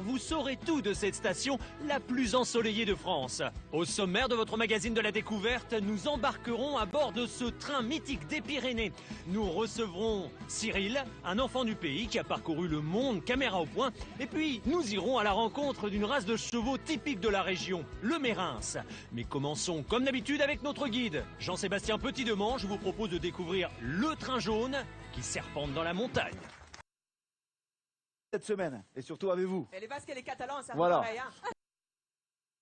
Vous saurez tout de cette station, la plus ensoleillée de France. Au sommaire de votre magazine de la découverte, nous embarquerons à bord de ce train mythique des Pyrénées. Nous recevrons Cyril, un enfant du pays qui a parcouru le monde caméra au point. Et puis, nous irons à la rencontre d'une race de chevaux typique de la région, le Mérins. Mais commençons comme d'habitude avec notre guide. Jean-Sébastien Petit-Demange vous propose de découvrir le train jaune qui serpente dans la montagne. Cette semaine, et surtout avec vous. Et les Basques et les Catalans, ça Voilà. pareil, hein.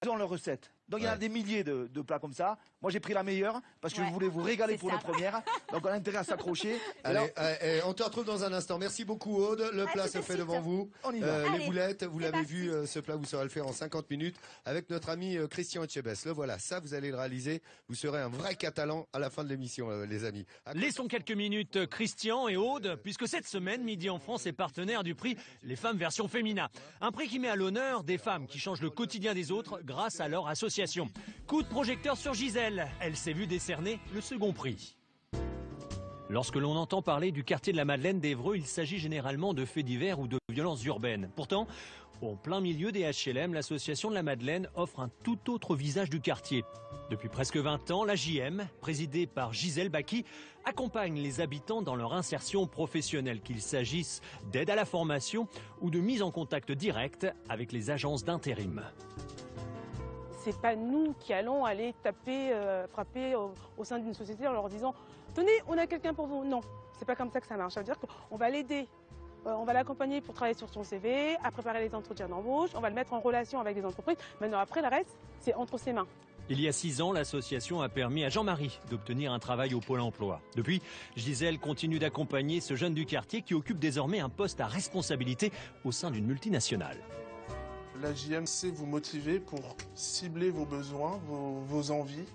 Ils ont leur recette. Donc il y en a des milliers de plats comme ça. Moi j'ai pris la meilleure parce que je voulais vous régaler pour les premières. Donc on a intérêt à s'accrocher. Allez, on te retrouve dans un instant. Merci beaucoup Aude. Le plat se fait devant vous. On y va. Les boulettes, vous l'avez vu, ce plat vous saurez le faire en 50 minutes avec notre ami Christian Etchebest. Le voilà, ça vous allez le réaliser. Vous serez un vrai Catalan à la fin de l'émission, les amis. Laissons quelques minutes Christian et Aude, puisque cette semaine, Midi en France est partenaire du prix Les Femmes Version Fémina. Un prix qui met à l'honneur des femmes qui changent le quotidien des autres grâce à leur association. Coup de projecteur sur Gisèle. Elle s'est vue décerner le second prix. Lorsque l'on entend parler du quartier de la Madeleine d'Évreux, il s'agit généralement de faits divers ou de violences urbaines. Pourtant, en plein milieu des HLM, l'association de la Madeleine offre un tout autre visage du quartier. Depuis presque 20 ans, la JM, présidée par Gisèle Baki, accompagne les habitants dans leur insertion professionnelle, qu'il s'agisse d'aide à la formation ou de mise en contact direct avec les agences d'intérim. C'est pas nous qui allons aller taper, frapper au sein d'une société en leur disant « Tenez, on a quelqu'un pour vous ». Non, c'est pas comme ça que ça marche. Ça veut dire qu'on va l'aider, on va l'accompagner pour travailler sur son CV, à préparer les entretiens d'embauche, on va le mettre en relation avec des entreprises. Maintenant, après, le reste, c'est entre ses mains. Il y a 6 ans, l'association a permis à Jean-Marie d'obtenir un travail au Pôle emploi. Depuis, Gisèle continue d'accompagner ce jeune du quartier qui occupe désormais un poste à responsabilité au sein d'une multinationale. La JM sait vous motiver pour cibler vos besoins, vos envies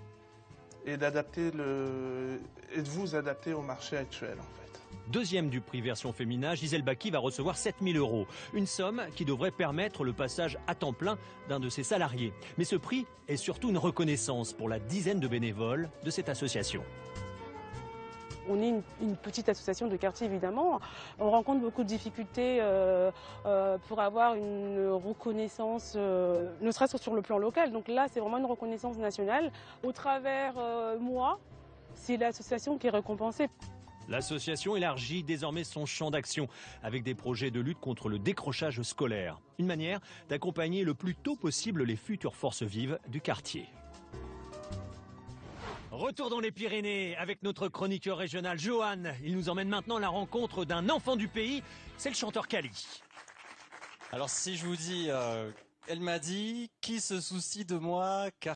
et de vous adapter au marché actuel en fait. Deuxième du prix version féminin, Gisèle Baki va recevoir 7 000 €. Une somme qui devrait permettre le passage à temps plein d'un de ses salariés. Mais ce prix est surtout une reconnaissance pour la dizaine de bénévoles de cette association. On est une petite association de quartier, évidemment. On rencontre beaucoup de difficultés pour avoir une reconnaissance, ne serait-ce que sur le plan local. Donc là, c'est vraiment une reconnaissance nationale. Au travers moi, c'est l'association qui est récompensée. L'association élargit désormais son champ d'action avec des projets de lutte contre le décrochage scolaire. Une manière d'accompagner le plus tôt possible les futures forces vives du quartier. Retour dans les Pyrénées avec notre chroniqueur régional Johan. Il nous emmène maintenant à la rencontre d'un enfant du pays, c'est le chanteur Kali. Alors si je vous dis, elle m'a dit, qui se soucie de moi car